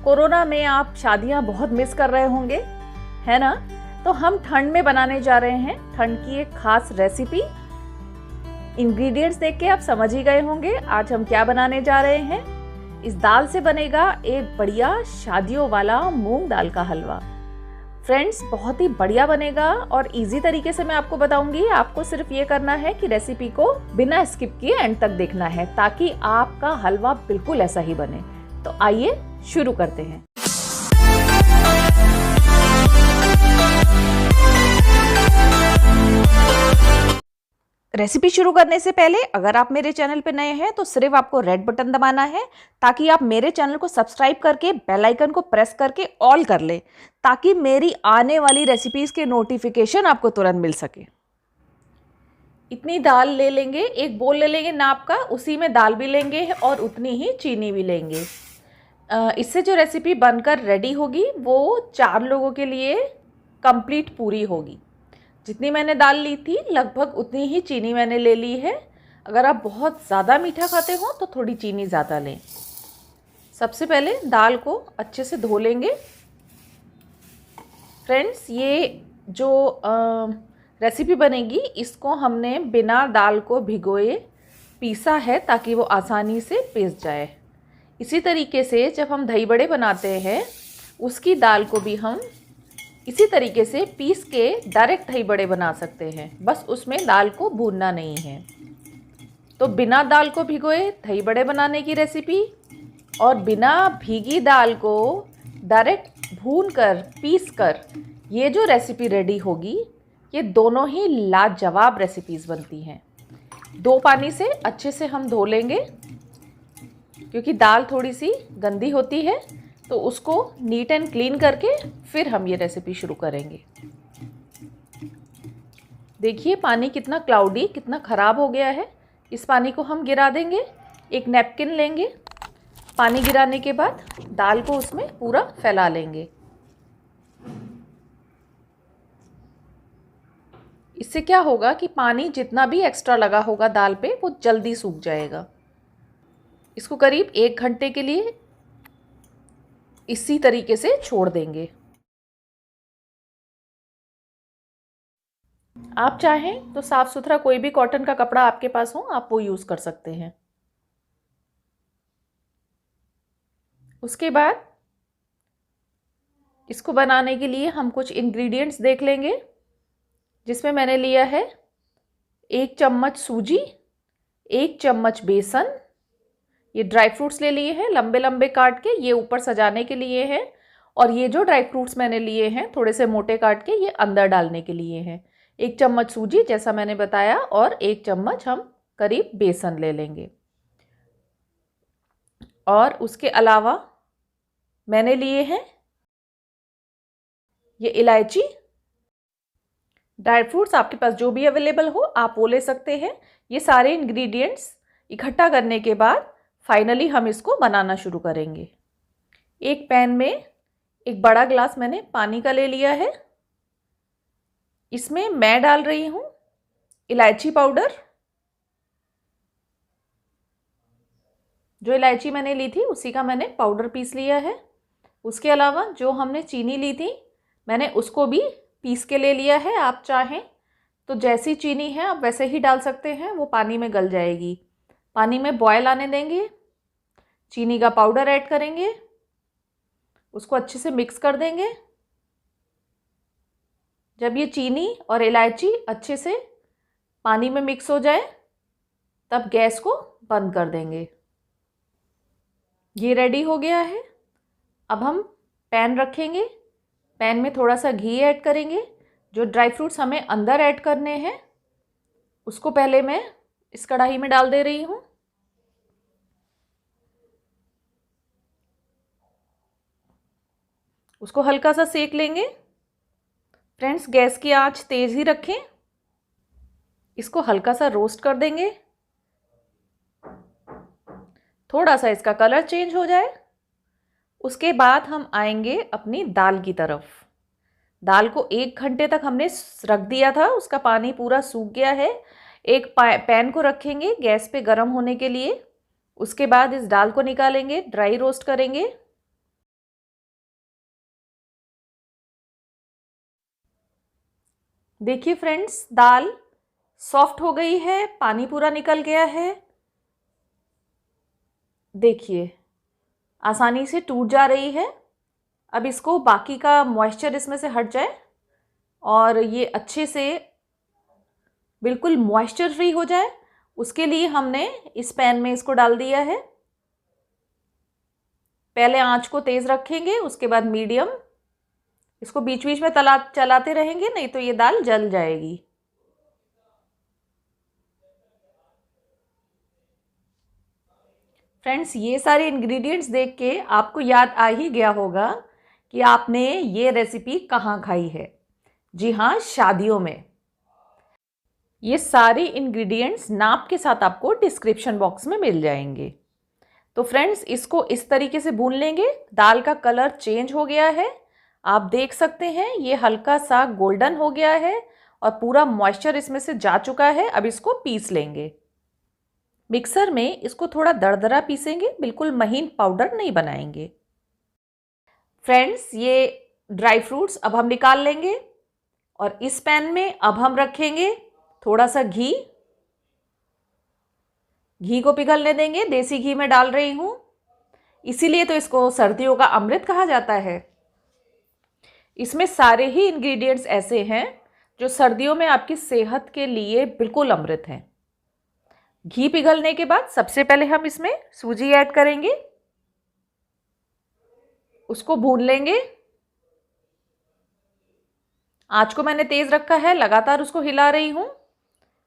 Corona में आप शादियां बहुत मिस कर रहे होंगे, है ना? तो हम ठंड में बनाने जा रहे हैं ठंड की एक खास रेसिपी। इंग्रेडिएंट्स देख के आप समझ ही गए होंगे आज हम क्या बनाने जा रहे हैं। इस दाल से बनेगा एक बढ़िया शादियों वाला मूंग दाल का हलवा। फ्रेंड्स, बहुत ही बढ़िया बनेगा और इजी तरीके से मैं आपको बताऊंगी। आपको सिर्फ ये करना है कि रेसिपी को बिना स्किप किए एंड तक देखना है ताकि आपका हलवा बिल्कुल ऐसा ही बने। तो आइए शुरू करते हैं। रेसिपी शुरू करने से पहले अगर आप मेरे चैनल पर नए हैं तो सिर्फ आपको रेड बटन दबाना है ताकि आप मेरे चैनल को सब्सक्राइब करके बेल आइकन को प्रेस करके ऑल कर ले ताकि मेरी आने वाली रेसिपीज के नोटिफिकेशन आपको तुरंत मिल सके। इतनी दाल ले लेंगे, एक बोल ले लेंगे नाप का, उसी में दाल भी लेंगे और उतनी ही चीनी भी लेंगे। इससे जो रेसिपी बनकर रेडी होगी वो 4 लोगों के लिए कंप्लीट पूरी होगी। जितनी मैंने दाल ली थी लगभग उतनी ही चीनी मैंने ले ली है। अगर आप बहुत ज़्यादा मीठा खाते हो तो थोड़ी चीनी ज़्यादा लें। सबसे पहले दाल को अच्छे से धो लेंगे। फ्रेंड्स, ये जो रेसिपी बनेगी इसको हमने बिना दाल को भिगोए पीसा है ताकि वो आसानी से पीस जाए। इसी तरीके से जब हम दही बड़े बनाते हैं उसकी दाल को भी हम इसी तरीके से पीस के डायरेक्ट दही बड़े बना सकते हैं, बस उसमें दाल को भूनना नहीं है। तो बिना दाल को भिगोए दही बड़े बनाने की रेसिपी और बिना भीगी दाल को डायरेक्ट भून कर पीस कर ये जो रेसिपी रेडी होगी, ये दोनों ही लाजवाब रेसिपीज़ बनती हैं। 2 पानी से अच्छे से हम धो लेंगे क्योंकि दाल थोड़ी सी गंदी होती है, तो उसको नीट एंड क्लीन करके फिर हम ये रेसिपी शुरू करेंगे। देखिए पानी कितना क्लाउडी, कितना ख़राब हो गया है। इस पानी को हम गिरा देंगे। एक नैपकिन लेंगे, पानी गिराने के बाद दाल को उसमें पूरा फैला लेंगे। इससे क्या होगा कि पानी जितना भी एक्स्ट्रा लगा होगा दाल पे वो जल्दी सूख जाएगा। इसको करीब 1 घंटे के लिए इसी तरीके से छोड़ देंगे। आप चाहें तो साफ सुथरा कोई भी कॉटन का कपड़ा आपके पास हो, आप वो यूज़ कर सकते हैं। उसके बाद इसको बनाने के लिए हम कुछ इंग्रेडिएंट्स देख लेंगे, जिसमें मैंने लिया है 1 चम्मच सूजी, 1 चम्मच बेसन, ये ड्राई फ्रूट्स ले लिए हैं लंबे लंबे काट के, ये ऊपर सजाने के लिए हैं। और ये जो ड्राई फ्रूट्स मैंने लिए हैं थोड़े से मोटे काट के, ये अंदर डालने के लिए हैं। 1 चम्मच सूजी जैसा मैंने बताया और 1 चम्मच हम करीब बेसन ले लेंगे। और उसके अलावा मैंने लिए हैं ये इलायची। ड्राई फ्रूट्स आपके पास जो भी अवेलेबल हो आप वो ले सकते हैं। ये सारे इंग्रेडिएंट्स इकट्ठा करने के बाद फाइनली हम इसको बनाना शुरू करेंगे। एक पैन में एक बड़ा ग्लास मैंने पानी का ले लिया है। इसमें मैं डाल रही हूँ इलायची पाउडर। जो इलायची मैंने ली थी उसी का मैंने पाउडर पीस लिया है। उसके अलावा जो हमने चीनी ली थी मैंने उसको भी पीस के ले लिया है। आप चाहें तो जैसी चीनी है आप वैसे ही डाल सकते हैं, वो पानी में गल जाएगी। पानी में बॉयल आने देंगे, चीनी का पाउडर ऐड करेंगे, उसको अच्छे से मिक्स कर देंगे। जब ये चीनी और इलायची अच्छे से पानी में मिक्स हो जाए तब गैस को बंद कर देंगे। ये रेडी हो गया है। अब हम पैन रखेंगे, पैन में थोड़ा सा घी ऐड करेंगे। जो ड्राई फ्रूट्स हमें अंदर ऐड करने हैं उसको पहले मैं इस कढ़ाई में डाल दे रही हूँ। उसको हल्का सा सेक लेंगे। फ्रेंड्स, गैस की आंच तेज़ ही रखें। इसको हल्का सा रोस्ट कर देंगे, थोड़ा सा इसका कलर चेंज हो जाए। उसके बाद हम आएंगे अपनी दाल की तरफ। दाल को 1 घंटे तक हमने रख दिया था, उसका पानी पूरा सूख गया है। एक पैन को रखेंगे गैस पे गर्म होने के लिए। उसके बाद इस दाल को निकालेंगे, ड्राई रोस्ट करेंगे। देखिए फ्रेंड्स, दाल सॉफ्ट हो गई है, पानी पूरा निकल गया है। देखिए आसानी से टूट जा रही है। अब इसको बाकी का मॉइस्चर इसमें से हट जाए और ये अच्छे से बिल्कुल मॉइस्चर फ्री हो जाए, उसके लिए हमने इस पैन में इसको डाल दिया है। पहले आंच को तेज़ रखेंगे, उसके बाद मीडियम। इसको बीच बीच में चलाते रहेंगे, नहीं तो ये दाल जल जाएगी। फ्रेंड्स, ये सारे इंग्रेडिएंट्स देख के आपको याद आ ही गया होगा कि आपने ये रेसिपी कहाँ खाई है। जी हाँ, शादियों में। ये सारे इंग्रेडिएंट्स नाप के साथ आपको डिस्क्रिप्शन बॉक्स में मिल जाएंगे। तो फ्रेंड्स, इसको इस तरीके से भून लेंगे। दाल का कलर चेंज हो गया है, आप देख सकते हैं। ये हल्का सा गोल्डन हो गया है और पूरा मॉइस्चर इसमें से जा चुका है। अब इसको पीस लेंगे। मिक्सर में इसको थोड़ा दरदरा पीसेंगे, बिल्कुल महीन पाउडर नहीं बनाएंगे। फ्रेंड्स, ये ड्राई फ्रूट्स अब हम निकाल लेंगे और इस पैन में अब हम रखेंगे थोड़ा सा घी। घी को पिघलने देंगे, देसी घी में डाल रही हूँ, इसीलिए तो इसको सर्दियों का अमृत कहा जाता है। इसमें सारे ही इंग्रेडिएंट्स ऐसे हैं जो सर्दियों में आपकी सेहत के लिए बिल्कुल अमृत हैं। घी पिघलने के बाद सबसे पहले हम इसमें सूजी ऐड करेंगे, उसको भून लेंगे। आंच को मैंने तेज रखा है, लगातार उसको हिला रही हूं।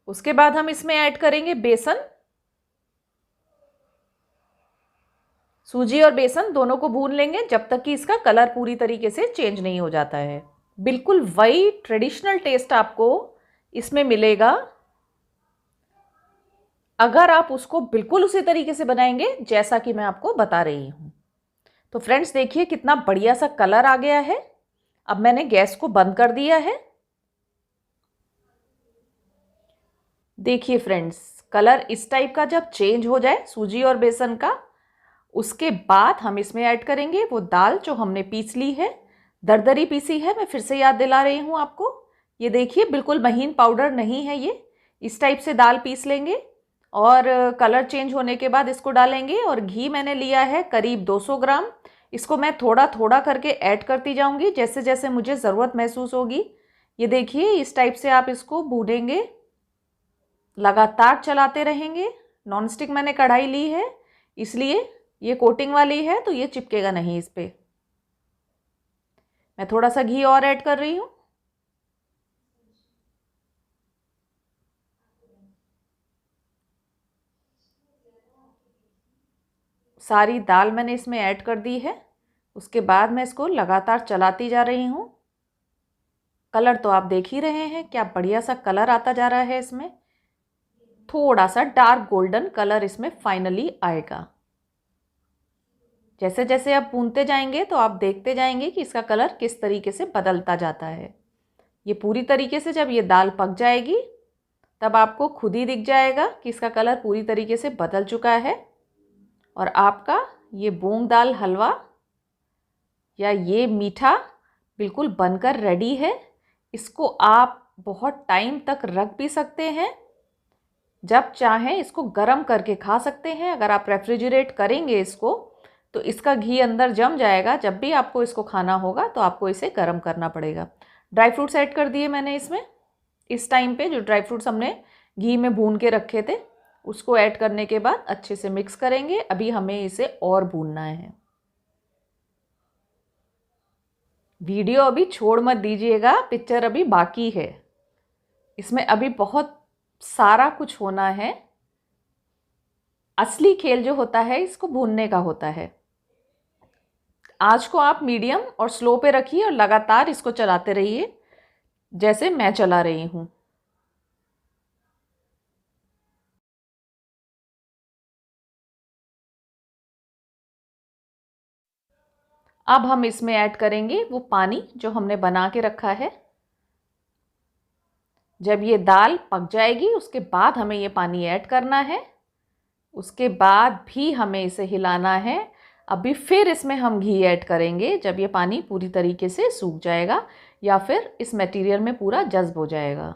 उसके बाद हम इसमें ऐड करेंगे बेसन। सूजी और बेसन दोनों को भून लेंगे जब तक कि इसका कलर पूरी तरीके से चेंज नहीं हो जाता है। बिल्कुल वही ट्रेडिशनल टेस्ट आपको इसमें मिलेगा अगर आप उसको बिल्कुल उसी तरीके से बनाएंगे जैसा कि मैं आपको बता रही हूं। तो फ्रेंड्स, देखिए कितना बढ़िया सा कलर आ गया है। अब मैंने गैस को बंद कर दिया है। देखिए फ्रेंड्स, कलर इस टाइप का जब चेंज हो जाए सूजी और बेसन का, उसके बाद हम इसमें ऐड करेंगे वो दाल जो हमने पीस ली है, दरदरी पीसी है। मैं फिर से याद दिला रही हूँ आपको। ये देखिए बिल्कुल महीन पाउडर नहीं है ये। इस टाइप से दाल पीस लेंगे और कलर चेंज होने के बाद इसको डालेंगे। और घी मैंने लिया है करीब 200 ग्राम। इसको मैं थोड़ा थोड़ा करके ऐड करती जाऊँगी जैसे जैसे मुझे ज़रूरत महसूस होगी। ये देखिए इस टाइप से आप इसको भूनेंगे, लगातार चलाते रहेंगे। नॉनस्टिक मैंने कढ़ाई ली है, इसलिए ये कोटिंग वाली है तो ये चिपकेगा नहीं इस पे। मैं थोड़ा सा घी और ऐड कर रही हूँ। सारी दाल मैंने इसमें ऐड कर दी है। उसके बाद मैं इसको लगातार चलाती जा रही हूँ। कलर तो आप देख ही रहे हैं, क्या बढ़िया सा कलर आता जा रहा है इसमें। थोड़ा सा डार्क गोल्डन कलर इसमें फाइनली आएगा। जैसे जैसे आप भूनते जाएंगे तो आप देखते जाएंगे कि इसका कलर किस तरीके से बदलता जाता है। ये पूरी तरीके से जब ये दाल पक जाएगी तब आपको खुद ही दिख जाएगा कि इसका कलर पूरी तरीके से बदल चुका है। और आपका ये मूंग दाल हलवा या ये मीठा बिल्कुल बनकर रेडी है। इसको आप बहुत टाइम तक रख भी सकते हैं, जब चाहें इसको गर्म करके खा सकते हैं। अगर आप रेफ्रिजरेट करेंगे इसको तो इसका घी अंदर जम जाएगा। जब भी आपको इसको खाना होगा तो आपको इसे गर्म करना पड़ेगा। ड्राई फ्रूट्स ऐड कर दिए मैंने इसमें। इस टाइम पे जो ड्राई फ्रूट्स हमने घी में भून के रखे थे उसको ऐड करने के बाद अच्छे से मिक्स करेंगे। अभी हमें इसे और भूनना है। वीडियो अभी छोड़ मत दीजिएगा, पिक्चर अभी बाकी है। इसमें अभी बहुत सारा कुछ होना है। असली खेल जो होता है इसको भूनने का होता है। आंच को आप मीडियम और स्लो पे रखिए और लगातार इसको चलाते रहिए जैसे मैं चला रही हूँ। अब हम इसमें ऐड करेंगे वो पानी जो हमने बना के रखा है। जब ये दाल पक जाएगी उसके बाद हमें ये पानी ऐड करना है। उसके बाद भी हमें इसे हिलाना है। अभी फिर इसमें हम घी ऐड करेंगे जब ये पानी पूरी तरीके से सूख जाएगा। या फिर इस मटेरियल में पूरा जज्ब हो जाएगा।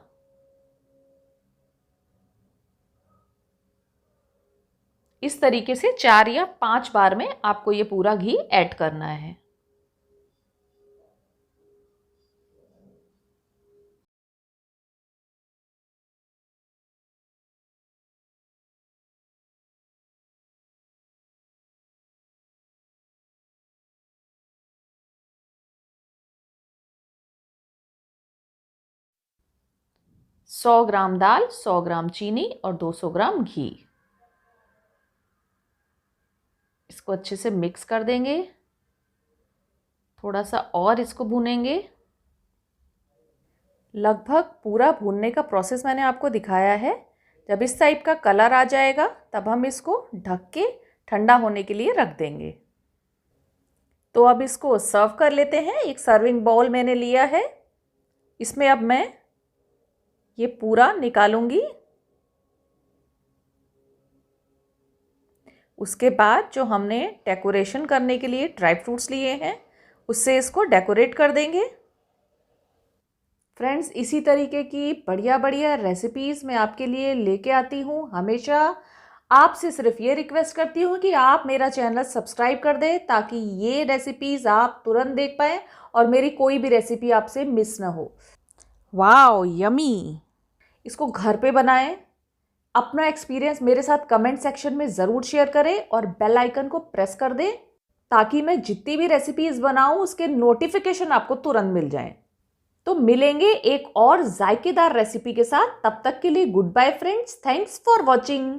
इस तरीके से 4 या 5 बार में आपको ये पूरा घी ऐड करना है। सौ ग्राम दाल, 100 ग्राम चीनी और 200 ग्राम घी। इसको अच्छे से मिक्स कर देंगे। थोड़ा सा और इसको भूनेंगे। लगभग पूरा भूनने का प्रोसेस मैंने आपको दिखाया है। जब इस टाइप का कलर आ जाएगा तब हम इसको ढक के ठंडा होने के लिए रख देंगे। तो अब इसको सर्व कर लेते हैं। एक सर्विंग बाउल मैंने लिया है, इसमें अब मैं ये पूरा निकालूंगी। उसके बाद जो हमने डेकोरेशन करने के लिए ड्राई फ्रूट्स लिए हैं उससे इसको डेकोरेट कर देंगे। फ्रेंड्स, इसी तरीके की बढ़िया बढ़िया रेसिपीज़ मैं आपके लिए लेके आती हूँ। हमेशा आपसे सिर्फ ये रिक्वेस्ट करती हूँ कि आप मेरा चैनल सब्सक्राइब कर दें ताकि ये रेसिपीज़ आप तुरंत देख पाएँ और मेरी कोई भी रेसिपी आपसे मिस ना हो। Wow, yummy! इसको घर पे बनाएं। अपना एक्सपीरियंस मेरे साथ कमेंट सेक्शन में ज़रूर शेयर करें और बेल आइकन को प्रेस कर दें ताकि मैं जितनी भी रेसिपीज़ बनाऊं उसके नोटिफिकेशन आपको तुरंत मिल जाएं। तो मिलेंगे एक और जायकेदार रेसिपी के साथ। तब तक के लिए good bye friends. Thanks for watching.